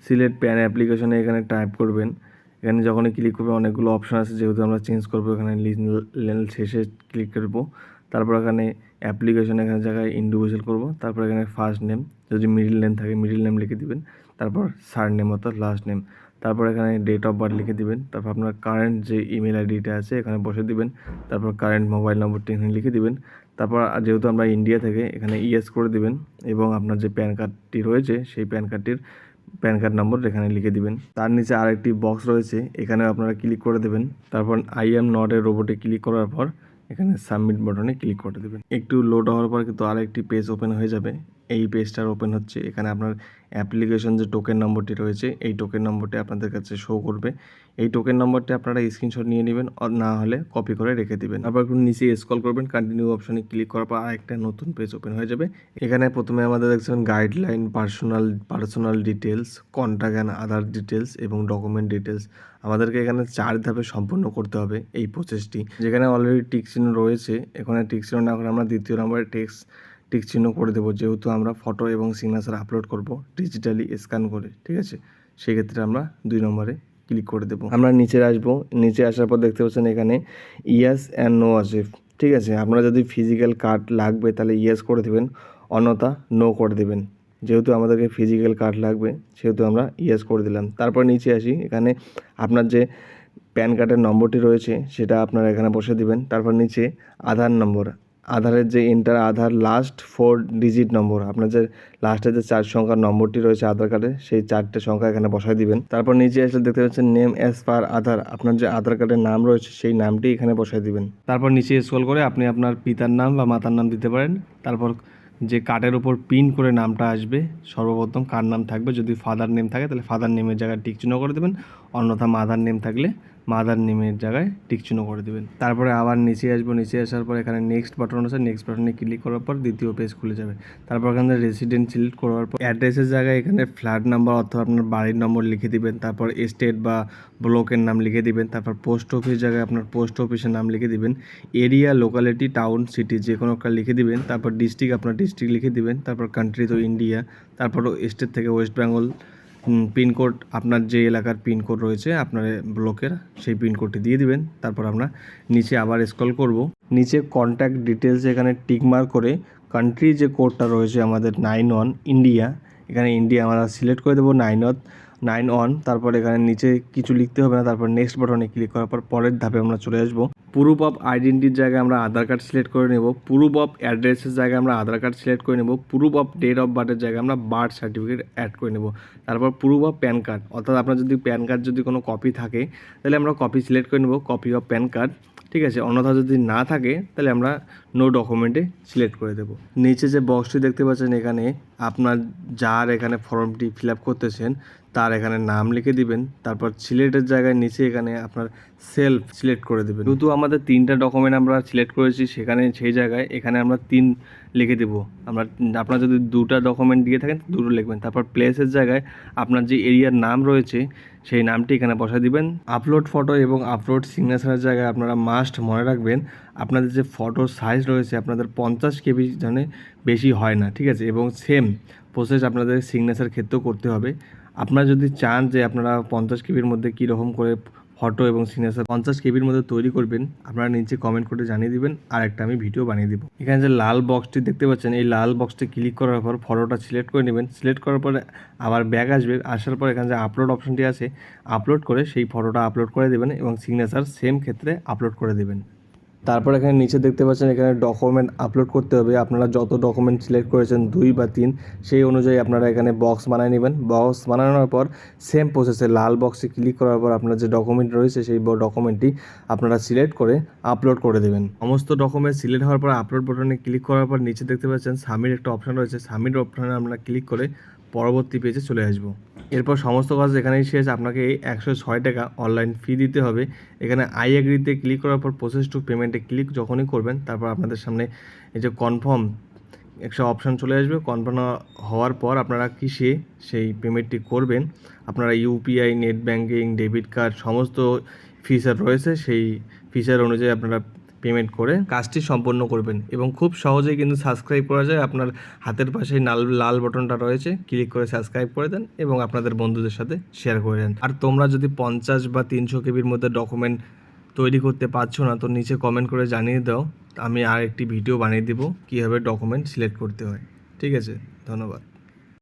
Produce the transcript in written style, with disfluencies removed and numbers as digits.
Select pan অ্যাপ্লিকেশনে এখানে type করবেন। এখানে যখনই ক্লিক করবেন অনেকগুলো অপশন আছে, যেহেতু আমরা চেঞ্জ করবো এখানে শেষে ক্লিক করবো। তারপর এখানে অ্যাপ্লিকেশন এখানে জায়গায় ইন্ডিভিজুয়াল করবো। তারপর এখানে ফার্স্ট নেম, যদি মিডিল নেম থাকে মিডিল নেম লিখে দিবেন। তারপর সার নেম অর্থাৎ লাস্ট নেম। তারপর এখানে ডেট অফ বার্থ লিখে দিবেন। তারপর আপনার কারেন্ট যে ইমেল আইডিটা আছে এখানে বসে দিবেন। তারপর কারেন্ট মোবাইল নম্বরটি এখানে লিখে দিবেন। তারপর যেহেতু আমরা ইন্ডিয়া থেকে এখানে ইয়েস করে দিবেন এবং আপনার যে প্যান কার্ডটি রয়েছে সেই প্যান কার্ড নম্বর এখানে লিখে দিবেন। তার নিচে আরেকটি বক্স রয়েছে, এখানেও আপনারা ক্লিক করে দেবেন। তারপর আই এম নট এ রোবটে ক্লিক করার পর এখানে সাবমিট বাটনে ক্লিক করে দেবেন। একটু লোড হওয়ার পর কিন্তু আরেকটি পেজ ওপেন হয়ে যাবে। এই পেজটার ওপেন হচ্ছে, এখানে আপনার অ্যাপ্লিকেশন যে টোকেন নম্বরটি রয়েছে এই টোকেন নম্বরটি আপনাদের কাছে শো করবে। এই টোকেন নম্বরটি আপনারা স্ক্রিনশট নিয়ে নেবেন, না হলে কপি করে রেখে দিবেন। তারপর একটু নিচে স্ক্রল করবেন, কন্টিনিউ অপশনে ক্লিক করার পর আরেকটা নতুন পেজ ওপেন হয়ে যাবে। এখানে প্রথমে আমাদের দেখছেন guideline, personal details, contact and other details এবং ডকুমেন্ট ডিটেলস। আমাদেরকে এখানে 4 ধাপে সম্পূর্ণ করতে হবে এই প্রসেসটি। যেখানে অলরেডি টিক চিহ্ন রয়েছে, এখানে টিক চিহ্ন না করে আমরা দ্বিতীয় নম্বরে টিক চিহ্ন করে দেবো, যেহেতু আমরা ফটো এবং সিগনেচার আপলোড করব ডিজিটালি স্ক্যান করে, ঠিক আছে। সেক্ষেত্রে আমরা 2 নম্বরে ক্লিক করে দেবো। আমরা নিচে আসবো, নিচে আসার পর দেখতে পাচ্ছেন এখানে ইয়েস অ্যান্ড নো আছে, ঠিক আছে। আপনারা যদি ফিজিক্যাল কার্ড লাগবে তাহলে ইয়েস করে দেবেন, অন্যথা নো করে দেবেন। যেহেতু আমাদেরকে ফিজিক্যাল কার্ড লাগবে সেহেতু আমরা ইয়েস করে দিলাম। তারপর নিচে আসি, এখানে আপনার যে প্যান কার্ডের নম্বরটি রয়েছে সেটা আপনারা এখানে বসে দিবেন। তারপর নিচে আধার নম্বর, আধারের যে আধার লাস্ট 4 ডিজিট নম্বর, আপনার যে লাস্টে যে 4 সংখ্যার নম্বরটি রয়েছে আধার কার্ডে সেই 4টে সংখ্যা এখানে বসাই দিবেন। তারপর নিচে আসলে দেখতে পাচ্ছেন নেম অ্যাজ পার আধার, আপনার যে আধার কার্ডের নাম রয়েছে সেই নামটি এখানে বসাই দিবেন। তারপর নিচে স্ক্রল করে আপনি আপনার পিতার নাম বা মাতার নাম দিতে পারেন। তারপর যে কার্ডের উপর পিন করে নামটা আসবে সর্বপ্রথম কার নাম থাকবে, যদি ফাদার নেম থাকে তাহলে ফাদার নেমের জায়গায় টিক চিহ্ন করে দেবেন, অন্যথা মাদার নেম থাকলে মাদার নেমের জায়গায় টিক চিহ্ন করে দেবেন। তারপরে আবার নিচে আসবো, নিচে আসার পর এখানে নেক্সট বাটন আছে, নেক্সট বাটনে ক্লিক করার পর দ্বিতীয় পেজ খুলে যাবে। তারপর এখানে রেসিডেন্ট সিলেক্ট করার পর অ্যাড্রেসের জায়গায় এখানে ফ্ল্যাট নাম্বার অথবা আপনার বাড়ির নম্বর লিখে দিবেন। তারপর স্টেট বা ব্লকের নাম লিখে দিবেন। তারপর পোস্ট অফিস জায়গায় আপনার পোস্ট অফিসের নাম লিখে দিবেন। এরিয়া, লোকালিটি, টাউন, সিটি যে কোনো একটা লিখে দিবেন। তারপর ডিস্ট্রিক্ট আপনার ডিস্ট্রিক্ট লিখে দিবেন। তারপর কান্ট্রি তো ইন্ডিয়া। তারপর স্টেট থেকে ওয়েস্ট বেঙ্গল। পিনকোড আপনার যে এলাকার পিনকোড রয়েছে আপনার ব্লকের সেই পিনকোডটি দিয়ে দিবেন। তারপর আমরা নিচে আবার স্ক্রল করব, নিচে কন্ট্যাক্ট ডিটেলস এখানে টিকমার্ক করে কান্ট্রি যে কোডটা রয়েছে আমাদের 91 ইন্ডিয়া, এখানে ইন্ডিয়া আমরা সিলেক্ট করে দেবো 91। তারপর এখানে নিচে কিছু লিখতে হবে না। তারপর নেক্সট বাটনে ক্লিক করার পর পরের ধাপে আমরা চলে আসবো। প্রুফ অফ আইডেন্টিটির জায়গায় আমরা আধার কার্ড সিলেক্ট করে নেব। প্রুফ অফ অ্যাড্রেসের জায়গায় আমরা আধার কার্ড সিলেক্ট করে নেব। প্রুফ অফ ডেট অফ বার্থের জায়গায় আমরা বার্থ সার্টিফিকেট অ্যাড করে নেব। তারপর প্রুফ অফ প্যান কার্ড, অর্থাৎ আপনার যদি প্যান কার্ড যদি কোনো কপি থাকে তাহলে আমরা কপি সিলেক্ট করে নেব, কপি অফ প্যান কার্ড, ঠিক আছে। অন্যথা যদি না থাকে তাহলে আমরা নো ডকুমেন্টে সিলেক্ট করে দেব। নিচে যে বক্সটি দেখতে পাচ্ছেন এখানে আপনার যার এখানে ফর্মটি ফিল আপ করতেছেন তার এখানে নাম লিখে দিবেন। তারপর সিলেক্টের জায়গায় নিচে এখানে আপনার সেলফ সিলেক্ট করে দেবেন। যেহেতু আমাদের 3টা ডকুমেন্ট আমরা সিলেক্ট করেছি সেখানে সেই জায়গায় এখানে আমরা 3 লিখে দেবো। আপনার যদি 2টা ডকুমেন্ট দিয়ে থাকেন 2টো লিখবেন। তারপর প্লেসের জায়গায় আপনার যে এরিয়ার নাম রয়েছে সেই নামটি এখানে বসায় দিবেন। আপলোড ফটো এবং আপলোড সিগনেচারের জায়গায় আপনারা মাস্ট মনে রাখবেন আপনাদের যে ফটোর সাইজ রয়েছে আপনাদের 50 কেবি যেন বেশি হয় না, ঠিক আছে। এবং সেম প্রসেস আপনাদের সিগনেচার ক্ষেত্রেও করতে হবে। আপনারা যদি চান যে আপনারা 50 কেবির মধ্যে কীরকম করে ফটো এবং সিগনেচার 50 কেবির মধ্যে তৈরি করবেন আপনারা নিচে কমেন্ট করে জানিয়ে দিবেন, আর একটা আমি ভিডিও বানিয়ে দিব। এখানে যে লাল বক্সটি দেখতে পাচ্ছেন এই লাল বক্সটি ক্লিক করার পর ফটোটা সিলেক্ট করে নেবেন। সিলেক্ট করার পরে আবার ব্যাক আসবে, আসার পর এখানে যে আপলোড অপশনটি আছে আপলোড করে সেই ফটোটা আপলোড করে দেবেন এবং সিগনেচার সেম ক্ষেত্রে আপলোড করে দেবেন। তারপর এখানে নিচে দেখতে পাচ্ছেন এখানে ডকুমেন্ট আপলোড করতে হবে। আপনারা যত ডকুমেন্ট সিলেক্ট করেছেন 2 বা 3 সেই অনুযায়ী আপনারা এখানে বক্স বানিয়ে নেবেন। বক্স বানানোর পর সেম প্রসেসে লাল বক্সে ক্লিক করার পর আপনার যে ডকুমেন্ট রয়েছে সেই ডকুমেন্টটি আপনারা সিলেক্ট করে আপলোড করে দেবেন। সমস্ত ডকুমেন্ট সিলেক্ট হওয়ার পর আপলোড বাটনে ক্লিক করার পর নিচে দেখতে পাচ্ছেন সাবমিট একটা অপশন রয়েছে, সাবমিট অপশনে আমরা ক্লিক করে পরবর্তী পেজে চলে আসবো। এরপর সমস্ত কাজ এখানেই শেষ। আপনাকে 106 টাকা অনলাইন ফি দিতে হবে। এখানে আই এগ্রিতে ক্লিক করার পর প্রসেস টু পেমেন্টে ক্লিক যখনই করবেন তারপর আপনাদের সামনে এই যে কনফার্ম একটা অপশান চলে আসবে। কনফার্ম হওয়ার পর আপনারা কিসে সেই পেমেন্টটি করবেন, আপনারা UPI, net banking, debit card সমস্ত ফিচার রয়েছে সেই ফিচার অনুযায়ী আপনারা পেমেন্ট করে কাজটি সম্পন্ন করবেন। এবং খুব সহজেই কিন্তু সাবস্ক্রাইব করা যায়। আপনার হাতের পাশে লাল বাটনটা রয়েছে, ক্লিক করে সাবস্ক্রাইব করে দেন এবং আপনাদের বন্ধুদের সাথে শেয়ার করে দেন। আর তোমরা যদি 50 বা 300 কেবির মধ্যে ডকুমেন্ট তৈরি করতে পারছো না, তো নিচে কমেন্ট করে জানিয়ে দাও, আমি আর একটি ভিডিও বানিয়ে দেবো কীভাবে ডকুমেন্ট সিলেক্ট করতে হয়। ঠিক আছে, ধন্যবাদ।